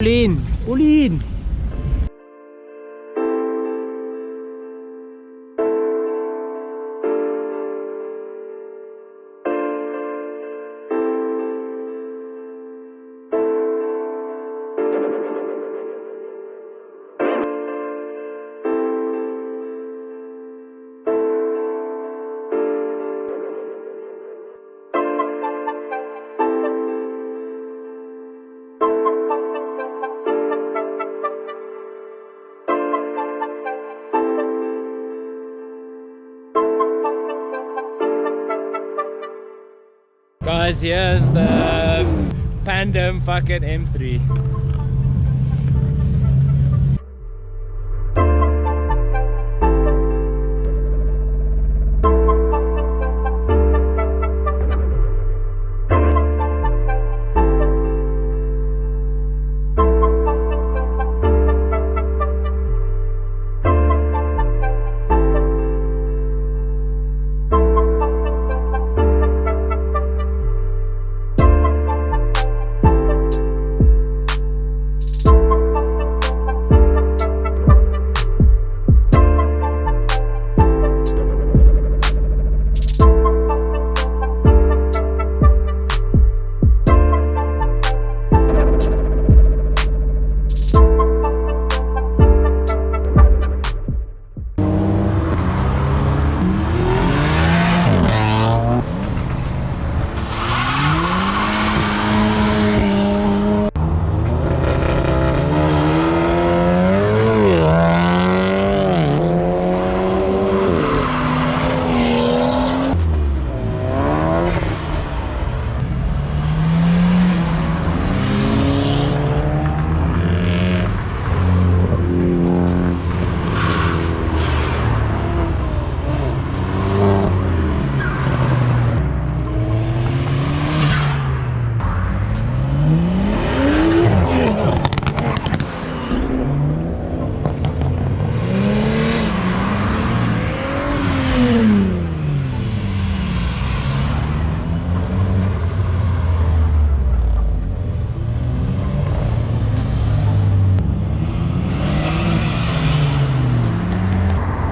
Ulin! Ulin! Guys, here's the Pandem fucking M3.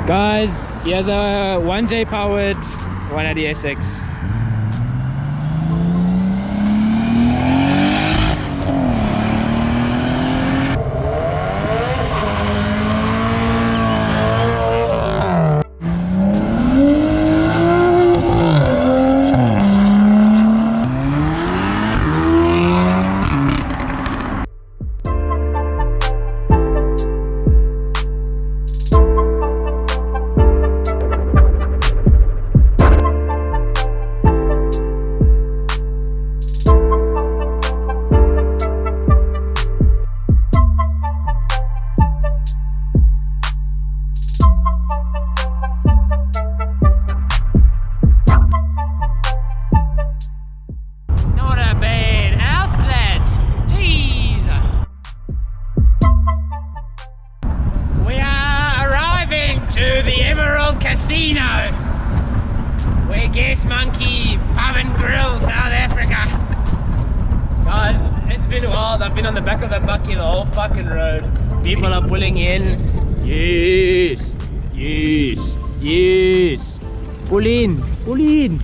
Guys, here's a 1J powered 180SX. I've been on the back of that bucky the whole fucking road. People are pulling in. Yes, yes, yes. Pull in, pull in.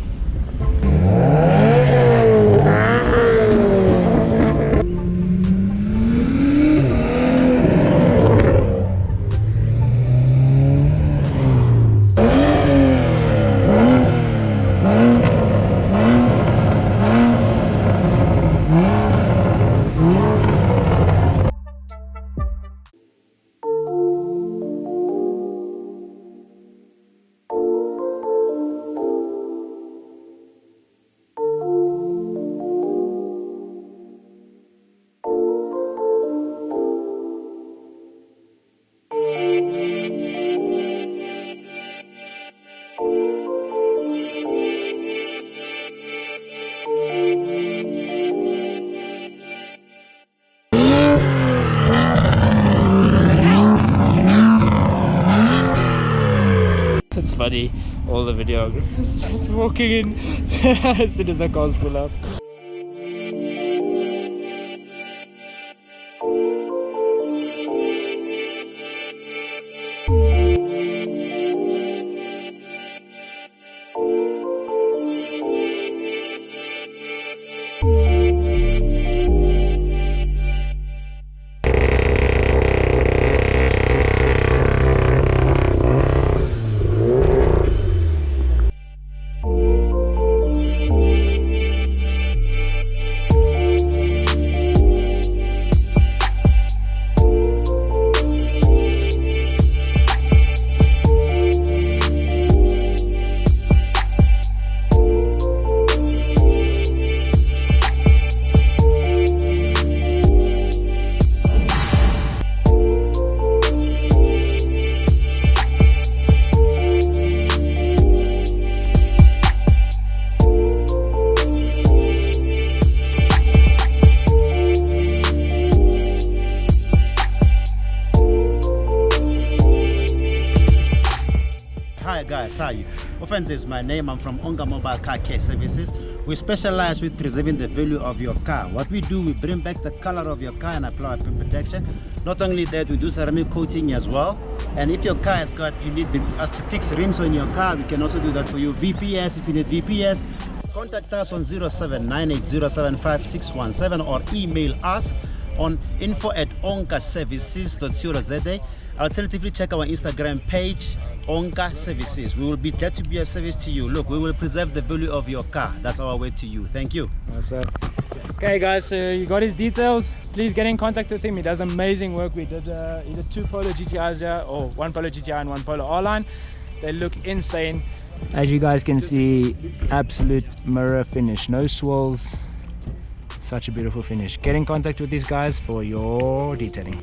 It's funny, all the videographers just walking in as soon as the cars pull up. guys, hi. Often this is my name. I'm from Onka Mobile Car Care Services. We specialize with preserving the value of your car. What we do, we bring back the color of your car and apply paint protection. Not only that, we do ceramic coating as well. And if your car has got, you need us to fix rims on your car, we can also do that for you. VPS, if you need VPS, contact us on 0798075617 or email us on info@onkaservices.co.za. Alternatively, check our Instagram page, Onka Services. We will be glad to be of service to you. Look, we will preserve the value of your car. That's our way to you. Thank you. Awesome. Okay guys, so you got his details. Please get in contact with him. He does amazing work. We did he did 2 Polo GTIs here, or 1 Polo GTI and 1 Polo R-Line. They look insane. As you guys can see, absolute mirror finish, no swirls. Such a beautiful finish. Get in contact with these guys for your detailing.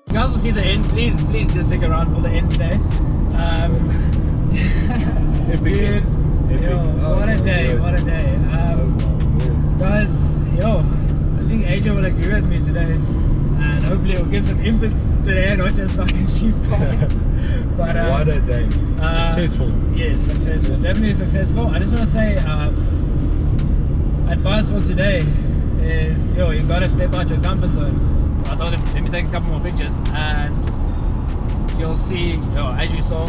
You guys will see the end. Please just stick around for the end today. Dude, yo, what a day, what a day. Guys, yo, I think Asia will agree with me today, and hopefully it will give some input today, not just fucking keep going. But what a day. Successful. Yes, successful. Definitely successful. I just want to say, advice for today is, yo, you gotta step out your comfort zone. I told him, let me take a couple more pictures, and you'll see, yo, as you saw,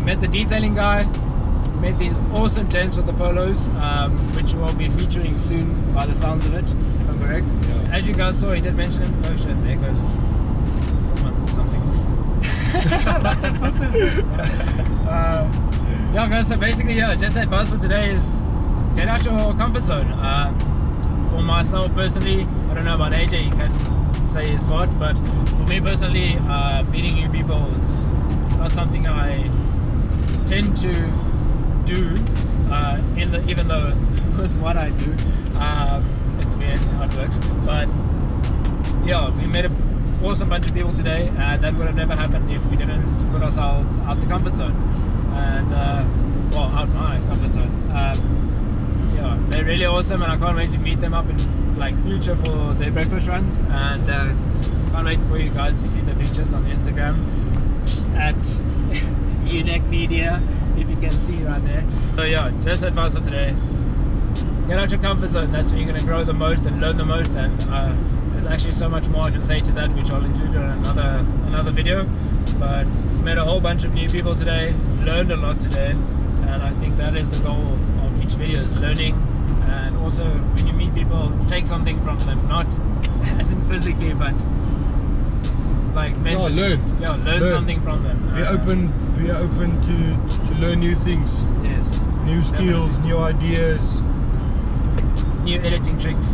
met the detailing guy, met these awesome gents with the Polos, which we'll be featuring soon by the sounds of it, if I'm correct. Yeah. As you guys saw, he did mention him. Oh shit, there goes someone or something. Yeah guys, so basically, yeah, just advice for today is get out your comfort zone. For myself personally, I don't know about AJ, he can say his part, but for me personally, meeting new people is not something I tend to do, even though with what I do, it's weird how it works. But yeah, we met an awesome bunch of people today. That would have never happened if we didn't put ourselves out the comfort zone, and well, out my comfort zone. Yeah, they're really awesome, and I can't wait to meet them up in like future for their breakfast runs. And Can't wait for you guys to see the pictures on Instagram at Yunek Media, if you can see right there. So yeah, just advice for today. Get out your comfort zone. That's when you're going to grow the most and learn the most. And there's actually so much more I can say to that, which I'll include in another video. But met a whole bunch of new people today, learned a lot today, and I think that is the goal of each video, is learning. And also when you meet people, take something from them, not as in physically, but like mentally. Learn. Yeah, learn something from them. Be open to learn new things. Yes. New skills, definitely. new ideas. New editing tricks.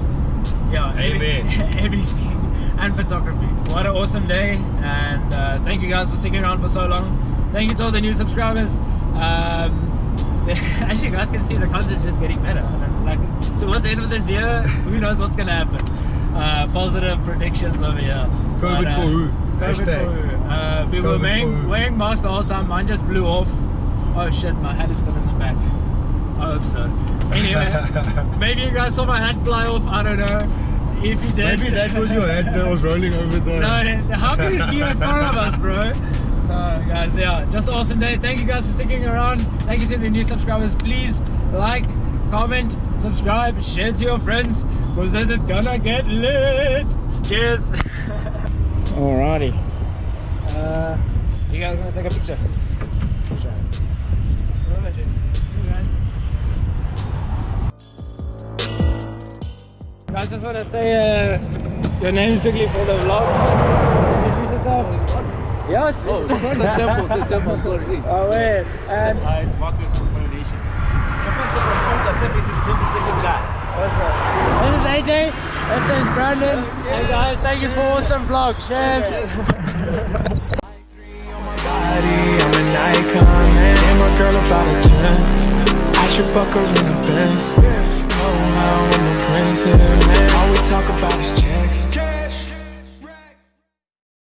Yeah, everything. And photography. What an awesome day, and thank you guys for sticking around for so long. Thank you to all the new subscribers. As you guys can see, the content's just getting better. Like towards the end of this year, who knows what's gonna happen. Positive predictions over here. COVID for who? COVID Hashtag. for who? We were wearing masks the whole time. Mine just blew off. Oh shit, my hat is still in the back. I hope so. Anyway, maybe you guys saw my hat fly off, I don't know. If you did, Maybe that was your hat that was rolling over there. No, how could it be in front of us, bro? No, guys, yeah, just an awesome day. Thank you guys for sticking around. Thank you to the new subscribers. Please like, comment, subscribe, share to your friends, because then it's gonna get lit. Cheers. Alrighty. You guys wanna take a picture? Guys, just want to say your name quickly for the vlog. Introduce yourself. Yes. Oh, Tshepo, sorry. Oh wait. And It's Marcus from Foundation. Onka services limitation guy. this is AJ. This is Brandon. Hey guys, thank you for awesome vlog. Cheers. I'm an icon, man. I'm a girl about a 10. I should fuck her in the Benz. Know how I'm a prince, man. All we talk about is change.